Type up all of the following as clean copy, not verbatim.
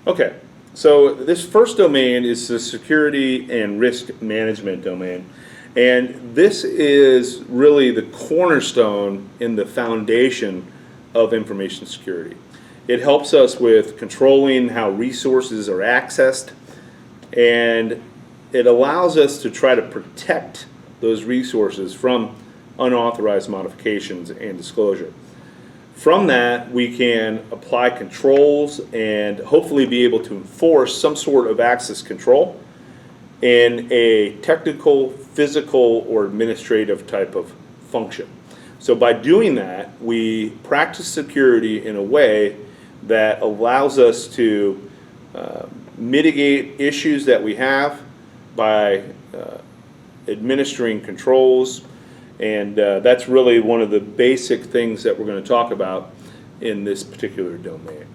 Okay, so this first domain is the security and risk management domain. And this is really the cornerstone in the foundation of information security. It helps us with controlling how resources are accessed, and it allows us to try to protect those resources from unauthorized modifications and disclosure. From that, we can apply controls and hopefully be able to enforce some sort of access control in a technical, physical, or administrative type of function. So by doing that, we practice security in a way that allows us to mitigate issues that we have by administering controls, and that's really one of the basic things that we're going to talk about in this particular domain.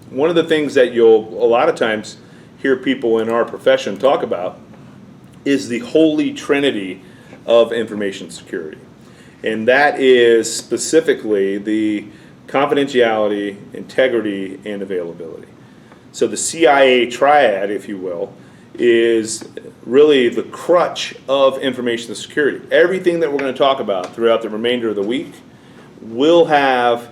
One of the things that you'll a lot of times hear people in our profession talk about is the holy trinity of information security. And that is specifically the confidentiality, integrity, and availability. So the CIA Triad, if you will, is really the crutch of information security. Everything that we're going to talk about throughout the remainder of the week will have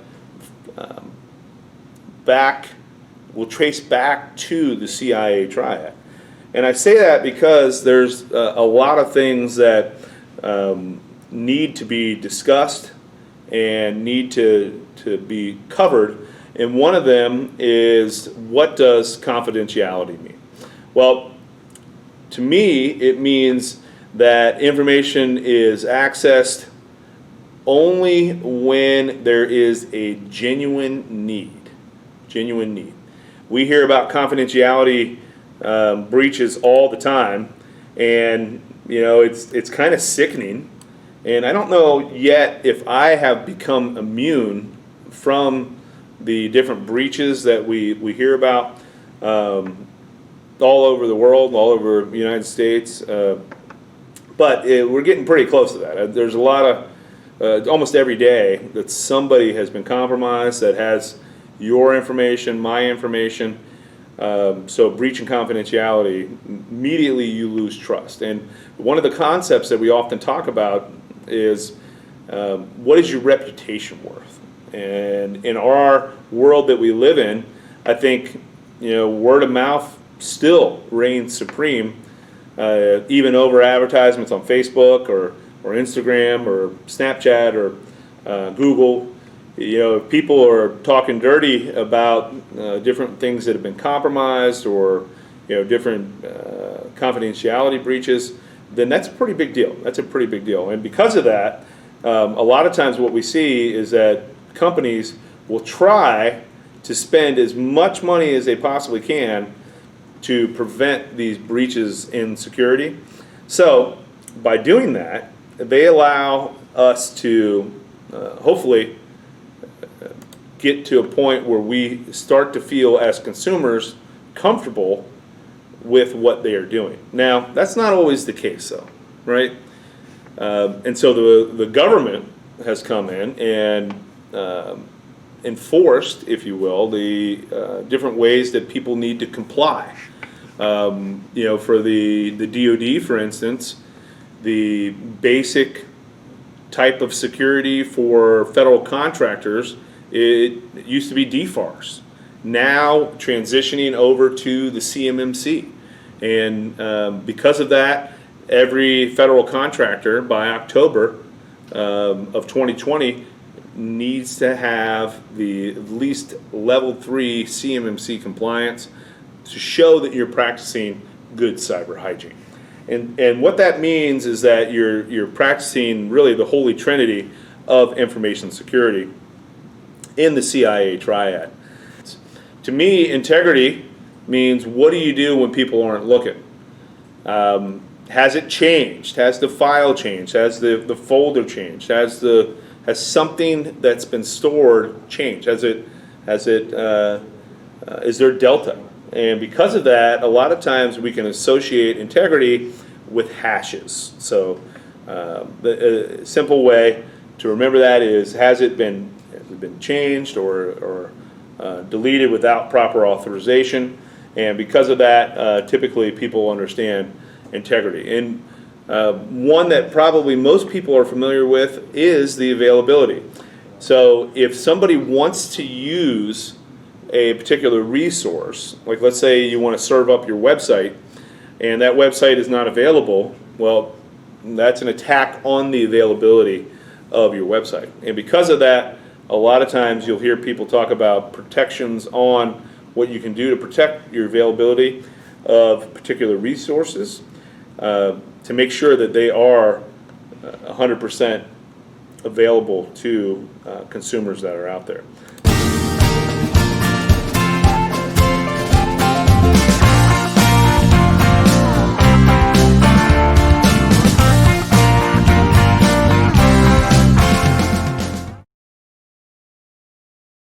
will trace back to the CIA Triad. And I say that because there's a lot of things that need to be discussed and need to be covered. And one of them is, what does confidentiality mean? Well, to me, it means that information is accessed only when there is a genuine need. Genuine need. We hear about confidentiality breaches all the time, and it's kind of sickening. And I don't know yet if I have become immune from the different breaches that we hear about all over the world, all over the United States. But we're getting pretty close to that. There's a lot of, almost every day, that somebody has been compromised that has your information, my information. So breaching confidentiality, immediately you lose trust. And one of the concepts that we often talk about is, what is your reputation worth? And in our world that we live in, I think word of mouth still reigns supreme, even over advertisements on Facebook or Instagram or Snapchat or Google. If people are talking dirty about different things that have been compromised or different confidentiality breaches, then that's a pretty big deal. That's a pretty big deal. And because of that, a lot of times what we see is that companies will try to spend as much money as they possibly can to prevent these breaches in security. So by doing that, they allow us to hopefully get to a point where we start to feel as consumers comfortable with what they are doing. Now, that's not always the case though, right? And so the government has come in and enforced, if you will, the different ways that people need to comply. For the DoD, for instance, the basic type of security for federal contractors, it used to be DFARS. Now transitioning over to the CMMC. And because of that, every federal contractor by October of 2020 needs to have the at least level 3 CMMC compliance to show that you're practicing good cyber hygiene. And what that means is that you're practicing really the holy trinity of information security in the CIA Triad. To me, integrity means, what do you do when people aren't looking? Has it changed? Has the file changed? Has the folder changed? Has something that's been stored changed? Is there delta? And because of that, a lot of times we can associate integrity with hashes. So the simple way to remember that is, has it been changed or deleted without proper authorization? And because of that, typically people understand integrity. And one that probably most people are familiar with is the availability. So if somebody wants to use a particular resource, like let's say you want to serve up your website and that website is not available, well, that's an attack on the availability of your website. And because of that, a lot of times you'll hear people talk about protections on what you can do to protect your availability of particular resources to make sure that they are 100% available to consumers that are out there.